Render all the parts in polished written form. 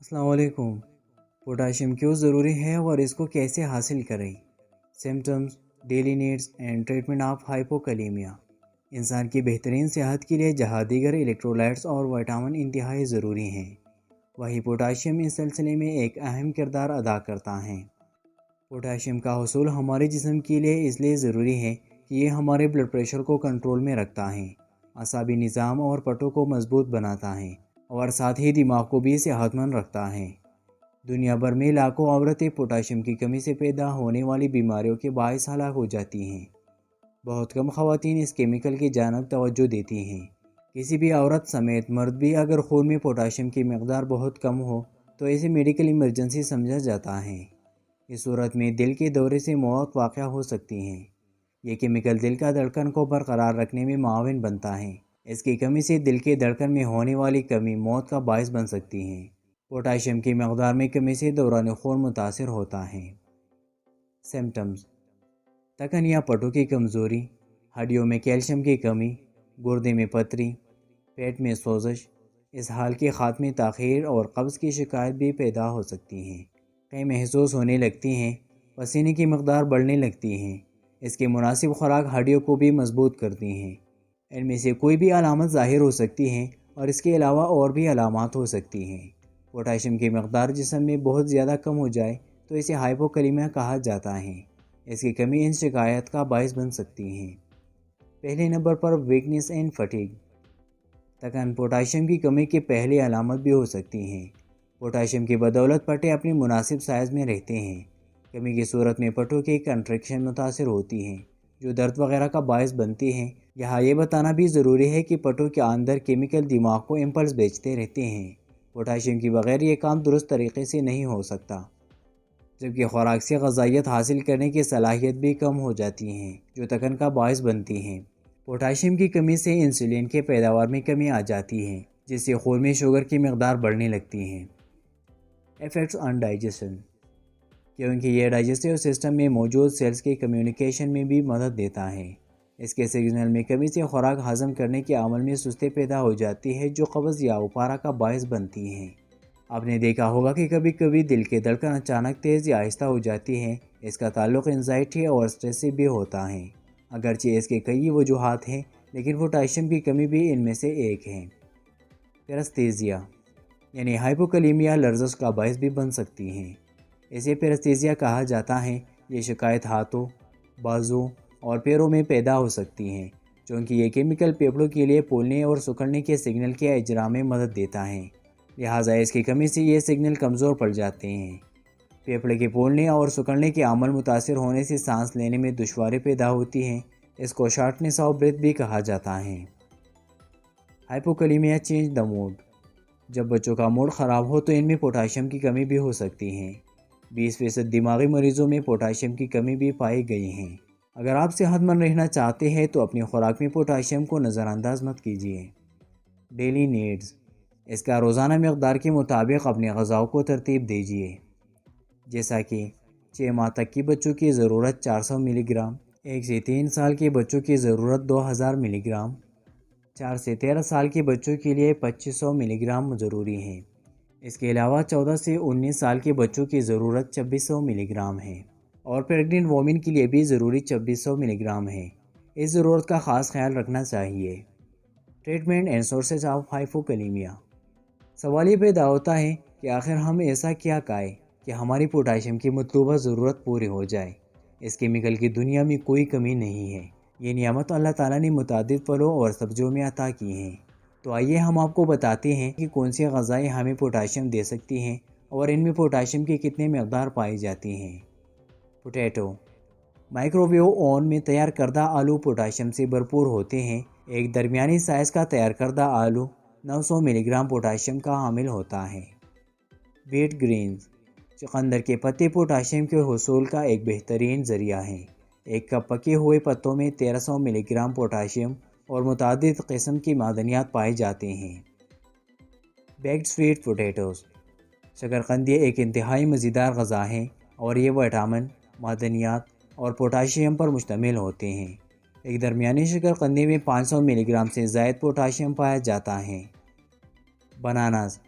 السلام علیکم۔ پوٹاشیم کیوں ضروری ہے اور اس کو کیسے حاصل کریں؟ Symptoms, daily needs and treatment of hypokalemia. انسان کی بہترین صحت کے لیے جہاں دیگر الیکٹرولائٹس اور وٹامن انتہائی ضروری ہیں، وہی پوٹاشیم اس سلسلے میں ایک اہم کردار ادا کرتا ہے۔ پوٹاشیم کا حصول ہمارے جسم کے لیے اس لیے ضروری ہے کہ یہ ہمارے بلڈ پریشر کو کنٹرول میں رکھتا ہے، اعصابی نظام اور پٹوں کو مضبوط بناتا ہے اور ساتھ ہی دماغ کو بھی صحت مند رکھتا ہے۔ دنیا بھر میں لاکھوں عورتیں پوٹاشیم کی کمی سے پیدا ہونے والی بیماریوں کے باعث ہلاک ہو جاتی ہیں۔ بہت کم خواتین اس کیمیکل کی جانب توجہ دیتی ہیں۔ کسی بھی عورت سمیت مرد بھی اگر خون میں پوٹاشیم کی مقدار بہت کم ہو تو اسے میڈیکل ایمرجنسی سمجھا جاتا ہے۔ اس صورت میں دل کے دورے سے موت واقع ہو سکتی ہے۔ یہ کیمیکل دل کا دھڑکن کو برقرار رکھنے میں معاون بنتا ہے۔ اس کی کمی سے دل کے دھڑکن میں ہونے والی کمی موت کا باعث بن سکتی ہے۔ پوٹاشیم کی مقدار میں کمی سے دوران خون متاثر ہوتا ہے۔ سمٹمز: تکن یا پٹوں کی کمزوری، ہڈیوں میں کیلشیم کی کمی، گردے میں پتھری، پیٹ میں سوزش، اسہال کے خاتمے تاخیر اور قبض کی شکایت بھی پیدا ہو سکتی ہیں۔ کئی محسوس ہونے لگتی ہیں، پسینے کی مقدار بڑھنے لگتی ہیں۔ اس کی مناسب خوراک ہڈیوں کو بھی مضبوط کرتی ہیں۔ ان میں سے کوئی بھی علامت ظاہر ہو سکتی ہیں اور اس کے علاوہ اور بھی علامات ہو سکتی ہیں۔ پوٹاشیم کی مقدار جسم میں بہت زیادہ کم ہو جائے تو اسے ہائپوکلیمیا کہا جاتا ہے۔ اس کی کمی ان شکایات کا باعث بن سکتی ہے۔ پہلے نمبر پر ویکنس اینڈ فٹیگ۔ تکن پوٹاشیم کی کمی کی پہلی علامت بھی ہو سکتی ہیں۔ پوٹاشیم کی بدولت پٹے اپنی مناسب سائز میں رہتے ہیں۔ کمی کی صورت میں پٹوں کی کنٹریکشن متاثر ہوتی ہے جو درد وغیرہ کا باعث بنتی ہیں۔ یہاں یہ بتانا بھی ضروری ہے کہ پٹوں کے اندر کیمیکل دماغ کو امپلس بھیجتے رہتے ہیں۔ پوٹاشیم کے بغیر یہ کام درست طریقے سے نہیں ہو سکتا، جبکہ خوراک سے غذائیت حاصل کرنے کی صلاحیت بھی کم ہو جاتی ہے جو تکن کا باعث بنتی ہے۔ پوٹاشیم کی کمی سے انسولین کے پیداوار میں کمی آ جاتی ہے جس سے خون میں شوگر کی مقدار بڑھنے لگتی ہے۔ ایفیکٹس آن ڈائجیشن، کیونکہ یہ ڈائجسٹیو سسٹم میں موجود سیلز کے کمیونیکیشن میں بھی مدد دیتا ہے۔ اس کے سگنل میں کمی سے خوراک ہضم کرنے کے عمل میں سستی پیدا ہو جاتی ہے جو قبض یا اپارہ کا باعث بنتی ہے۔ آپ نے دیکھا ہوگا کہ کبھی کبھی دل کی دھڑکن اچانک تیز یا آہستہ ہو جاتی ہے۔ اس کا تعلق انزائٹی اور سٹریس سے بھی ہوتا ہے۔ اگرچہ اس کے کئی وجوہات ہیں لیکن پوٹاشیم کی کمی بھی ان میں سے ایک ہے۔ پیرستھیزیا یعنی ہائپوکلیمیا لرزش کا باعث بھی بن سکتی ہے۔ اسے پیرستھیزیا کہا جاتا ہے۔ یہ شکایت ہاتھوں، بازو اور پیروں میں پیدا ہو سکتی ہے چونکہ یہ کیمیکل پھیپھڑوں کے لیے پھولنے اور سکڑنے کے سگنل کے اجرا میں مدد دیتا ہے، لہٰذا اس کی کمی سے یہ سگنل کمزور پڑ جاتے ہیں۔ پھیپھڑے کے پھولنے اور سکڑنے کے عمل متاثر ہونے سے سانس لینے میں دشواری پیدا ہوتی ہے۔ اس کو شارٹنس آف بریتھ بھی کہا جاتا ہے۔ ہائپوکلیمیا چینج دا موڈ، جب بچوں کا موڈ خراب ہو تو ان میں پوٹاشیم کی کمی بھی ہو سکتی ہے۔ 20% دماغی مریضوں میں پوٹاشیم کی کمی بھی پائی گئی ہے۔ اگر آپ صحت مند رہنا چاہتے ہیں تو اپنی خوراک میں پوٹاشیم کو نظر انداز مت کیجیے۔ ڈیلی نیڈز، اس کا روزانہ مقدار کے مطابق اپنے غذاؤں کو ترتیب دیجیے، جیسا کہ 6 ماہ تک کے بچوں کی ضرورت 400 ملی گرام، 1 سے 3 سال کے بچوں کی ضرورت 2000 ملی گرام، 4 سے 13 سال کے بچوں کے لیے 2500 ملی گرام ضروری ہے۔ اس کے علاوہ 14 سے 19 سال کے بچوں کی ضرورت 2600 ملی گرام ہے اور پیگننٹ وومن کے لیے بھی ضروری 2600 ملی گرام ہے۔ اس ضرورت کا خاص خیال رکھنا چاہیے۔ ٹریٹمنٹ اینڈ سورسز آف ہائپوکلیمیا، سوال یہ پیدا ہوتا ہے کہ آخر ہم ایسا کیا کھائیں کہ ہماری پوٹاشیم کی مطلوبہ ضرورت پوری ہو جائے۔ اس کیمیکل کی دنیا میں کوئی کمی نہیں ہے۔ یہ نعمت اللہ تعالیٰ نے متعدد پھلوں اور سبزیوں میں عطا کی ہیں۔ تو آئیے ہم آپ کو بتاتے ہیں کہ کون سی غذائیں ہمیں پوٹاشیم دے سکتی ہیں اور ان میں پوٹاشیم کی کتنی مقدار پائی جاتی ہیں۔ پوٹیٹو، مائکرو ویو اوون میں تیار کردہ آلو پوٹاشیم سے بھرپور ہوتے ہیں۔ ایک درمیانی سائز کا تیار کردہ آلو 900 ملی گرام پوٹاشیم کا حامل ہوتا ہے۔ ویٹ گرینز، چقندر کے پتے پوٹاشیم کے حصول کا ایک بہترین ذریعہ ہیں۔ ایک کپ پکے ہوئے پتوں میں 1300 ملی گرام پوٹاشیم اور متعدد قسم کی معدنیات پائے جاتے ہیں۔ بیکڈ سویٹ پوٹیٹوز، شکرقندی ایک انتہائی مزیدار غذا ہے اور یہ وٹامن، معدنیات اور پوٹاشیم پر مشتمل ہوتے ہیں۔ ایک درمیانی شکرقندی میں 500 ملی گرام سے زائد پوٹاشیم پایا جاتا ہے۔ بناناز،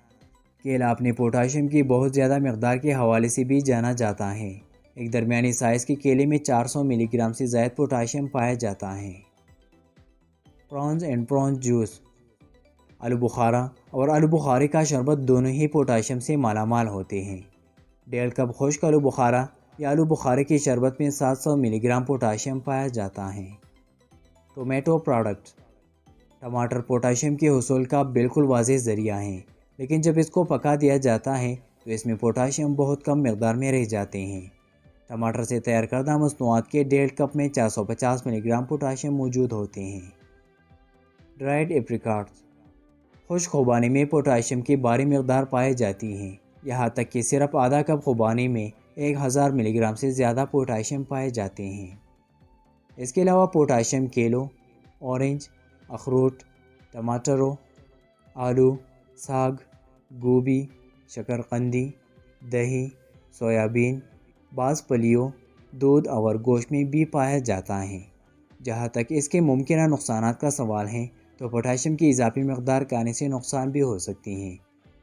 کیلا اپنے پوٹاشیم کی بہت زیادہ مقدار کے حوالے سے بھی جانا جاتا ہے۔ ایک درمیانی سائز کے کیلے میں 400 ملی گرام سے زائد پوٹاشیم پایا جاتا ہے۔ Prawns and prawns juice. آلو بخارا اور آلو بخارے کا شربت دونوں ہی پوٹاشیم سے مالا مال ہوتے ہیں۔ 1.5 کپ خشک آلو بخارا یا آلو بخارے کے شربت میں 700 ملی گرام پوٹاشیم پایا جاتا ہے۔ Tomato product. ٹماٹر پوٹاشیم کے حصول کا بالکل واضح ذریعہ ہیں، لیکن جب اس کو پکا دیا جاتا ہے تو اس میں پوٹاشیم بہت کم مقدار میں رہ جاتے ہیں۔ ٹماٹر سے تیار کردہ مصنوعات کے 1.5 کپ میں 450 ملی گرام پوٹاشیم موجود ہوتے ہیں۔ ڈرائیڈ ایپریکاٹس۔ خشک خوبانے میں پوٹاشیم کی بھاری مقدار پائی جاتی ہے، یہاں تک کہ صرف آدھا کپ خوبانے میں 1000 ملی گرام سے زیادہ پوٹاشیم پائے جاتے ہیں۔ اس کے علاوہ پوٹاشیم کیلوں، اورنج، اخروٹ، ٹماٹروں، آلو، ساگ، گوبھی، شکرقندی، دہی، سویابین، بعض پھلیوں، دودھ اور گوشت میں بھی پایا جاتا ہے۔ جہاں تک اس کے ممکنہ نقصانات کا سوال ہے تو پوٹاشیم کی اضافی مقدار کھانے سے نقصان بھی ہو سکتی ہیں،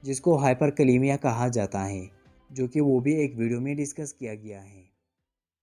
جس کو ہائپر کلیمیا کہا جاتا ہے، جو کہ وہ بھی ایک ویڈیو میں ڈسکس کیا گیا ہے۔